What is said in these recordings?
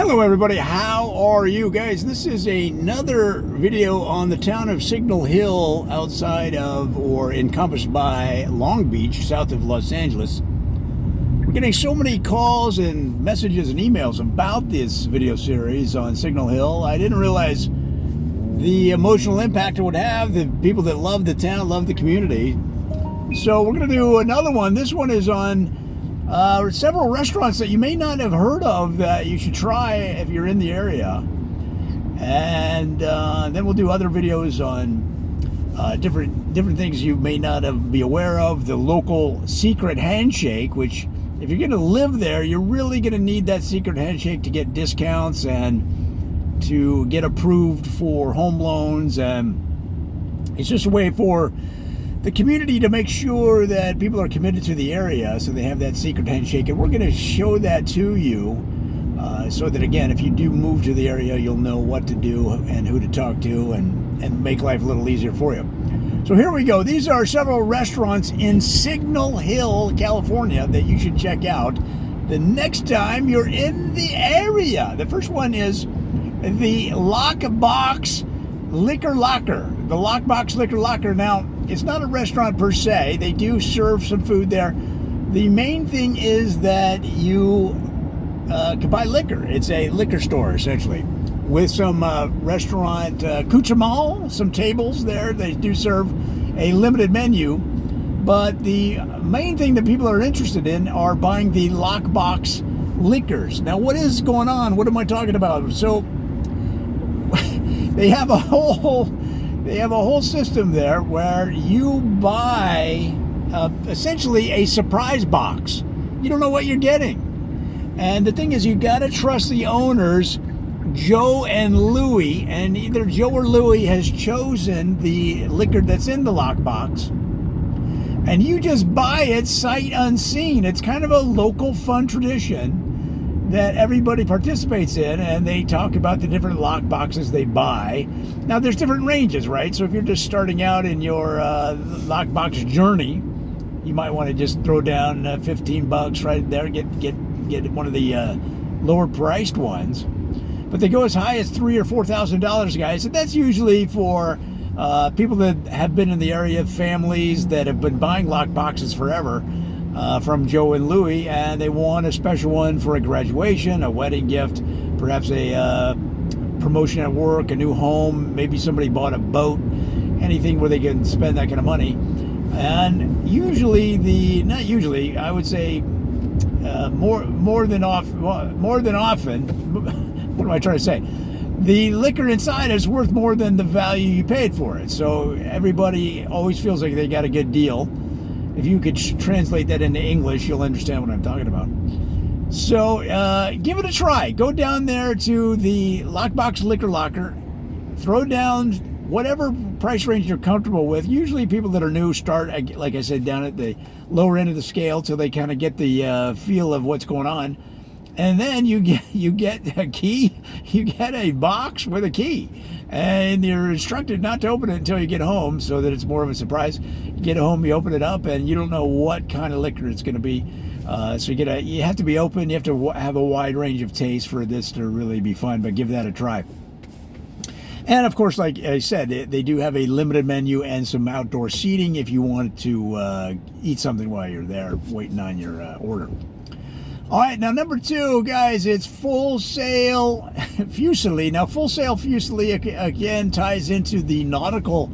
Hello everybody, how are you guys? This is another video on the town of Signal Hill outside of or encompassed by Long Beach, south of Los Angeles. We're getting so many calls and messages and emails about this video series on Signal Hill. I didn't realize the emotional impact it would have, the people that love the town, love the community. So we're going to do another one. This one is on several restaurants that you may not have heard of that you should try if you're in the area. And then we'll do other videos on different things you may not be aware of. The local secret handshake, which if you're going to live there, you're really going to need that secret handshake to get discounts and to get approved for home loans. And it's just a way for the community to make sure that people are committed to the area, so they have that secret handshake. And we're going to show that to you so that, again, if you do move to the area, you'll know what to do and who to talk to and make life a little easier for you. So here we go. These are several restaurants in Signal Hill, California that you should check out the next time you're in the area. The first one is the Lockbox Liquor Locker. The Lockbox Liquor Locker. Now, it's not a restaurant per se. They do serve some food there. The main thing is that you can buy liquor. It's a liquor store, essentially, with some restaurant accoutrement, some tables there. They do serve a limited menu. But the main thing that people are interested in are buying the Lockbox liquors. Now, what is going on? What am I talking about? So, they have a whole system there where you buy essentially a surprise box. You don't know what you're getting. And the thing is, you got to trust the owners, Joe and Louie, and either Joe or Louie has chosen the liquor that's in the lockbox. And you just buy it sight unseen. It's kind of a local fun tradition that everybody participates in, and they talk about the different lock boxes they buy. Now, there's different ranges, right? So if you're just starting out in your lockbox journey, you might want to just throw down $15 right there, get one of the lower priced ones. But they go as high as $3,000 or $4,000, guys. And that's usually for people that have been in the area, families that have been buying lock boxes forever. From Joe and Louie, and they want a special one for a graduation, a wedding gift, perhaps a promotion at work, a new home, maybe somebody bought a boat, anything where they can spend that kind of money. And usually I would say more than often, what am I trying to say? The liquor inside is worth more than the value you paid for it. So everybody always feels like they got a good deal. If you could translate that into English, you'll understand what I'm talking about. So give it a try. Go down there to the Lockbox Liquor Locker. Throw down whatever price range you're comfortable with. Usually people that are new start, like I said, down at the lower end of the scale till they kind of get the feel of what's going on. And then you get a key. You get a box with a key. And you're instructed not to open it until you get home so that it's more of a surprise. You get home, you open it up, and you don't know what kind of liquor it's going to be. So you have to be open. You have to have a wide range of taste for this to really be fun, but give that a try. And, of course, like I said, they do have a limited menu and some outdoor seating if you want to eat something while you're there waiting on your order. All right, now number 2, guys, it's Full Sail Fusili. Now, Full Sail Fusili, again, ties into the nautical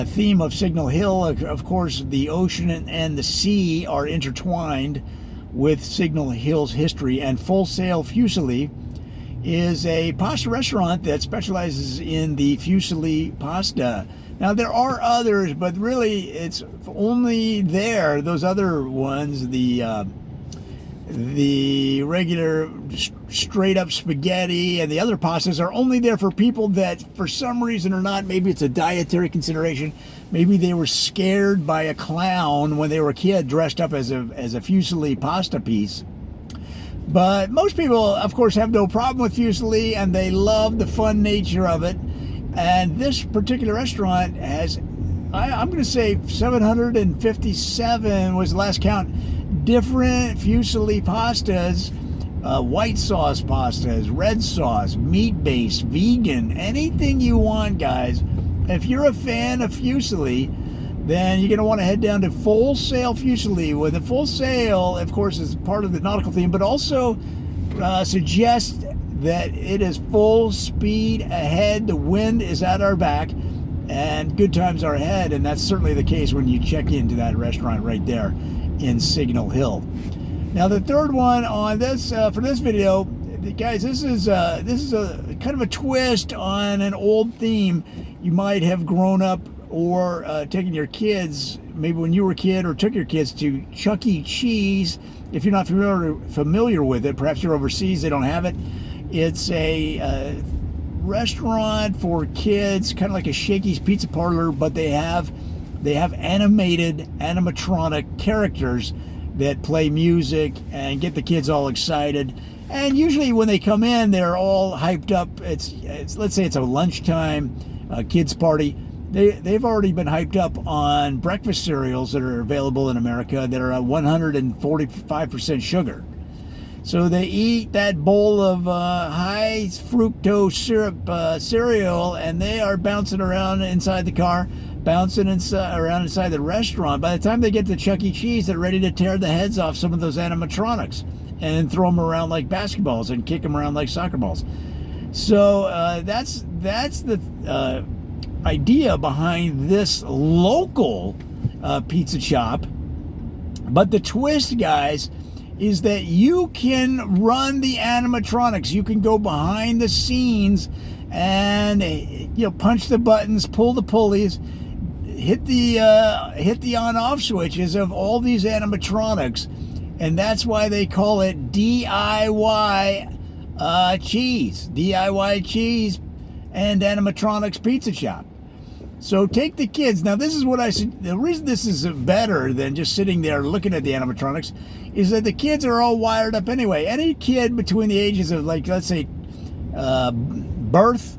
theme of Signal Hill. Of course, the ocean and the sea are intertwined with Signal Hill's history, and Full Sail Fusili is a pasta restaurant that specializes in the fusilli pasta. Now, there are others, but really it's only there, those other ones, the regular straight up spaghetti and the other pastas are only there for people that for some reason or not, maybe it's a dietary consideration, maybe they were scared by a clown when they were a kid dressed up as a fusilli pasta piece. But most people, of course, have no problem with fusilli and they love the fun nature of it. And this particular restaurant has, I'm going to say 757 was the last count, different fusilli pastas white sauce pastas, red sauce, meat-based, vegan, anything you want, guys. If you're a fan of Fusilli, then you're going to want to head down to Full Sail Fusilli. With a Full Sail, of course, is part of the nautical theme, but also suggest that it is full speed ahead. The wind is at our back, and good times are ahead, and that's certainly the case when you check into that restaurant right there in Signal Hill. Now, the third one on this for this video, guys, this is a kind of a twist on an old theme. You might have grown up or taken your kids, maybe when you were a kid, or took your kids to Chuck E. Cheese. If you're not familiar with it, perhaps you're overseas, they don't have it. It's a restaurant for kids, kind of like a Shakey's Pizza Parlor, but they have animated animatronic characters that play music and get the kids all excited. And usually when they come in, they're all hyped up. It's let's say it's a lunchtime kids party. They've already been hyped up on breakfast cereals that are available in America that are 145% sugar. So they eat that bowl of high fructose syrup cereal, and they are bouncing around inside the car, bouncing around inside the restaurant. By the time they get to Chuck E. Cheese, they're ready to tear the heads off some of those animatronics and throw them around like basketballs and kick them around like soccer balls. So that's the idea behind this local pizza shop. But the twist, guys, is that you can run the animatronics. You can go behind the scenes and punch the buttons, pull the pulleys, hit the on-off switches of all these animatronics, and that's why they call it DIY cheese, DIY cheese and animatronics pizza shop. So take the kids. Now, this is what I said. The reason this is better than just sitting there looking at the animatronics is that the kids are all wired up anyway. Any kid between the ages of, like, let's say, birth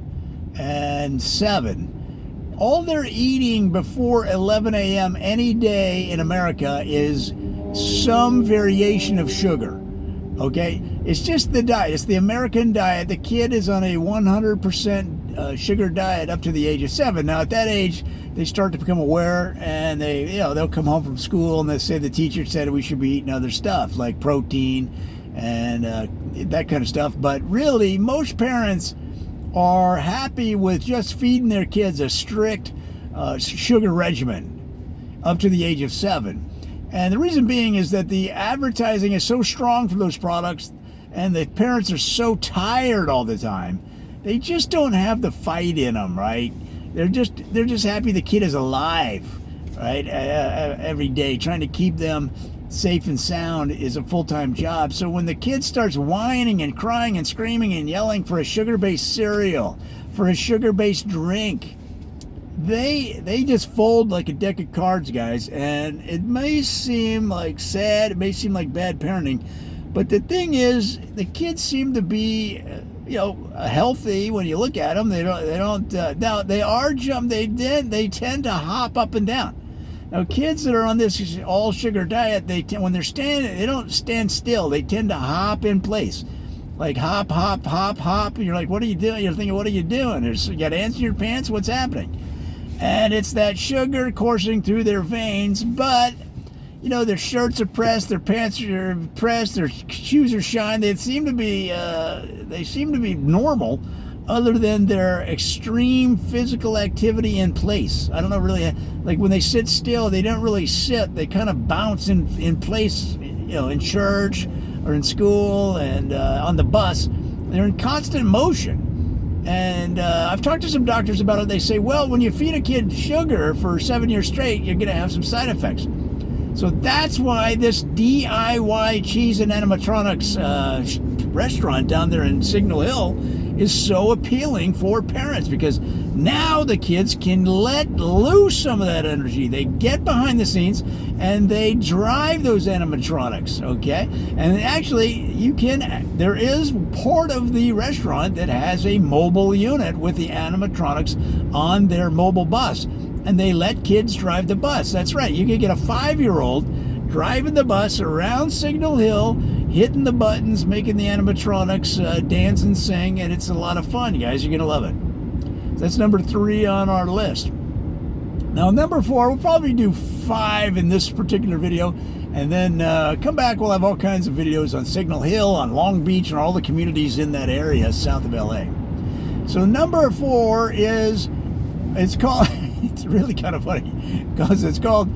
and 7, all they're eating before 11 a.m. any day in America is some variation of sugar. Okay? It's just the diet. It's the American diet. The kid is on a 100% sugar diet up to the age of 7. Now, at that age, they start to become aware, and they'll come home from school and they say the teacher said we should be eating other stuff like protein and that kind of stuff. But really, most parents are happy with just feeding their kids a strict sugar regimen up to the age of 7. And the reason being is that the advertising is so strong for those products, and the parents are so tired all the time. They just don't have the fight in them, right? They're just happy the kid is alive, right? Every day, trying to keep them safe and sound is a full-time job. So when the kid starts whining and crying and screaming and yelling for a sugar-based cereal, for a sugar-based drink, they just fold like a deck of cards, guys. And it may seem like sad, it may seem like bad parenting, but the thing is, the kids seem to be healthy when you look at them. They tend to hop up and down. Now, kids that are on this all sugar diet, when they're standing, they don't stand still. They tend to hop in place, like hop, hop, hop, hop. And you're like, what are you doing? You're thinking, what are you doing? You got ants in your pants? What's happening? And it's that sugar coursing through their veins, but their shirts are pressed, their pants are pressed, their shoes are shined. They seem to be normal, other than their extreme physical activity in place. I don't know really, like when they sit still, they don't really sit. They kind of bounce in place, in church or in school and on the bus. They're in constant motion. And I've talked to some doctors about it. They say, well, when you feed a kid sugar for 7 years straight, you're going to have some side effects. So that's why this DIY cheese and animatronics restaurant down there in Signal Hill is so appealing for parents, because now the kids can let loose some of that energy. They get behind the scenes and they drive those animatronics, okay? And actually, there is part of the restaurant that has a mobile unit with the animatronics on their mobile bus. And they let kids drive the bus. That's right. You can get a 5-year-old driving the bus around Signal Hill, hitting the buttons, making the animatronics dance and sing, and it's a lot of fun, guys. You're going to love it. So that's number 3 on our list. Now, number 4, we'll probably do 5 in this particular video, and then come back. We'll have all kinds of videos on Signal Hill, on Long Beach, and all the communities in that area south of LA. So number 4 is, it's called, it's really kind of funny, because it's called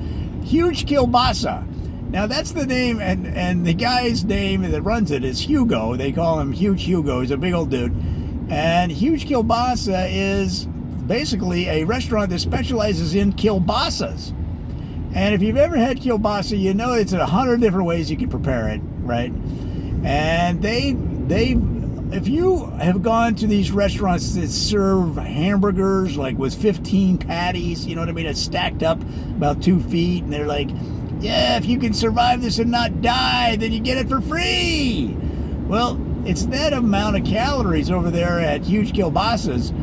Huge Kielbasa. Now, that's the name, and the guy's name that runs it is Hugo. They call him Huge Hugo. He's a big old dude. And Huge Kielbasa is basically a restaurant that specializes in kielbasas. And if you've ever had kielbasa, you know it's 100 different ways you can prepare it, right? And if you have gone to these restaurants that serve hamburgers, like with 15 patties, you know what I mean? It's stacked up about 2 feet, and they're like, yeah, if you can survive this and not die, then you get it for free. Well, it's that amount of calories over there at Huge Kielbasas,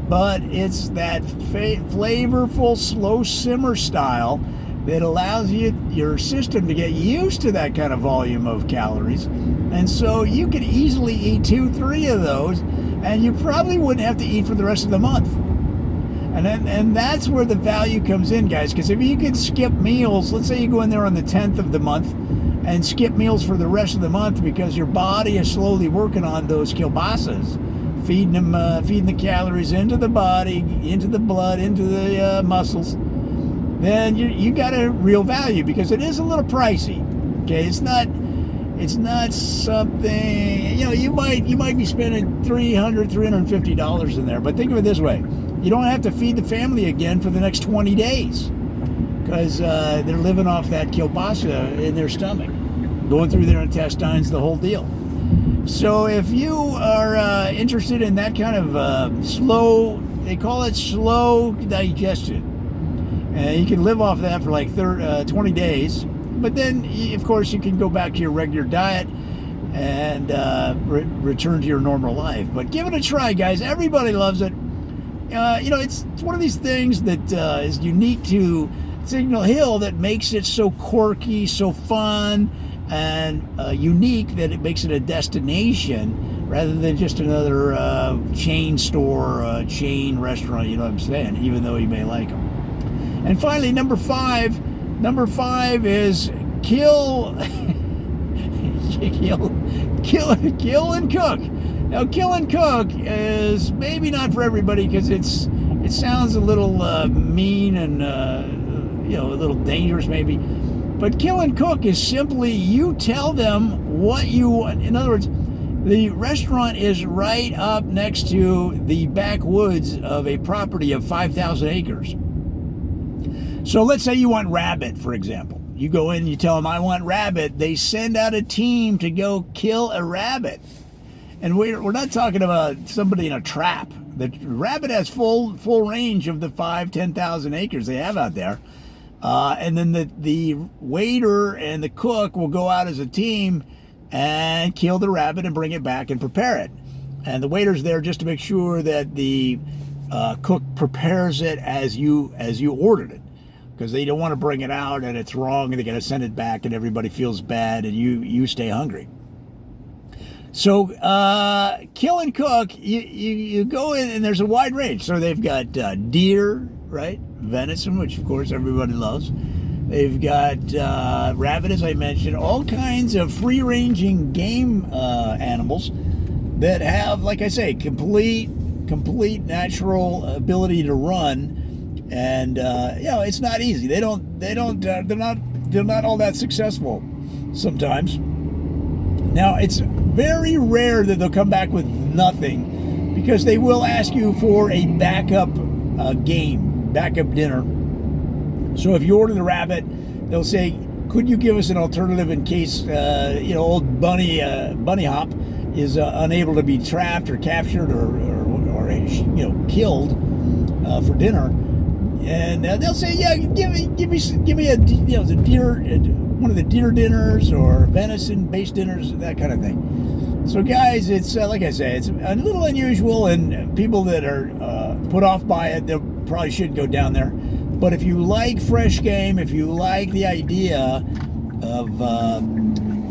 but it's that flavorful, slow simmer style that allows your system to get used to that kind of volume of calories. And so you could easily eat 2-3 of those, and you probably wouldn't have to eat for the rest of the month. And that's where the value comes in, guys, because if you could skip meals, let's say you go in there on the 10th of the month and skip meals for the rest of the month because your body is slowly working on those kielbasas, feeding the calories into the body, into the blood, into the muscles, then you got a real value, because it is a little pricey. Okay, it's not something, you might be spending $350 in there, but think of it this way: you don't have to feed the family again for the next 20 days because they're living off that kielbasa in their stomach, going through their intestines, the whole deal. So if you are interested in that kind of slow, they call it slow digestion, and you can live off that for like 20 days. But then, of course, you can go back to your regular diet and return to your normal life. But give it a try, guys. Everybody loves it. It's one of these things that is unique to Signal Hill that makes it so quirky, so fun, and unique that it makes it a destination rather than just another chain store, chain restaurant, you know what I'm saying, even though you may like them. And finally, number 5 is kill and cook. Now, kill and cook is maybe not for everybody because it sounds a little mean and a little dangerous maybe. But kill and cook is simply you tell them what you want. In other words, the restaurant is right up next to the backwoods of a property of 5,000 acres. So let's say you want rabbit, for example. You go in and you tell them, I want rabbit. They send out a team to go kill a rabbit. And we're not talking about somebody in a trap. The rabbit has full range of the 10,000 acres they have out there. And then the waiter and the cook will go out as a team and kill the rabbit and bring it back and prepare it. And the waiter's there just to make sure that the cook prepares it as you ordered it, because they don't want to bring it out and it's wrong and they got to send it back and everybody feels bad and you stay hungry. So kill and cook, you go in and there's a wide range. So they've got deer, right? Venison, which of course everybody loves. They've got rabbit, as I mentioned, all kinds of free-ranging game animals that have, like I say, complete natural ability to run. And it's not easy. They're not all that successful sometimes. Now, it's very rare that they'll come back with nothing, because they will ask you for a backup backup dinner. So if you order the rabbit, they'll say, could you give us an alternative in case old Bunny Hop is unable to be trapped or captured or killed for dinner? And they'll say, yeah, give me a deer, one of the deer dinners or venison-based dinners, that kind of thing. So, guys, it's like I say, it's a little unusual, and people that are put off by it, they probably shouldn't go down there. But if you like fresh game, if you like the idea of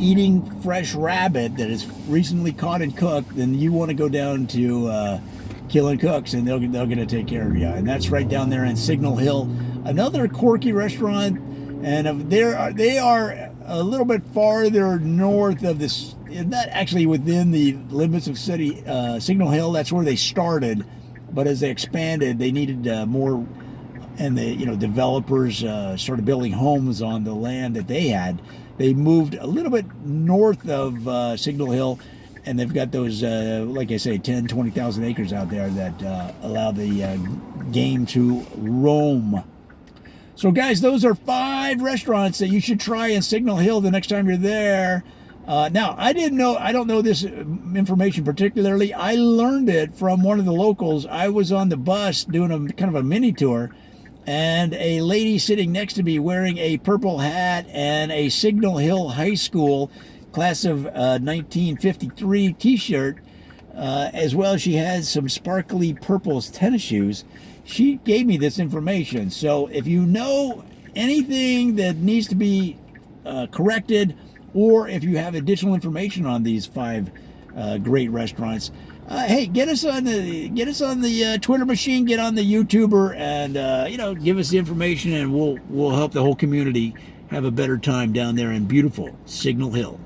eating fresh rabbit that is recently caught and cooked, then you want to go down to Kill and Cooks, and they're going to take care of you. And that's right down there in Signal Hill, another quirky restaurant. And they are a little bit farther north of this, not actually within the limits of Signal Hill. That's where they started, but as they expanded, they needed more, and the developers started building homes on the land that they had. They moved a little bit north of Signal Hill, and they've got those, like I say, 10, 20,000 acres out there that allow the game to roam. So, guys, those are 5 restaurants that you should try in Signal Hill the next time you're there. Now, I don't know this information particularly. I learned it from one of the locals. I was on the bus doing a kind of a mini tour, and a lady sitting next to me wearing a purple hat and a Signal Hill High School class of 1953 t-shirt, as well as she had some sparkly purple tennis shoes. She gave me this information. So if you know anything that needs to be corrected, or if you have additional information on these 5 great restaurants, hey, get us on the Twitter machine, get on the YouTuber, and give us the information, and we'll help the whole community have a better time down there in beautiful Signal Hill.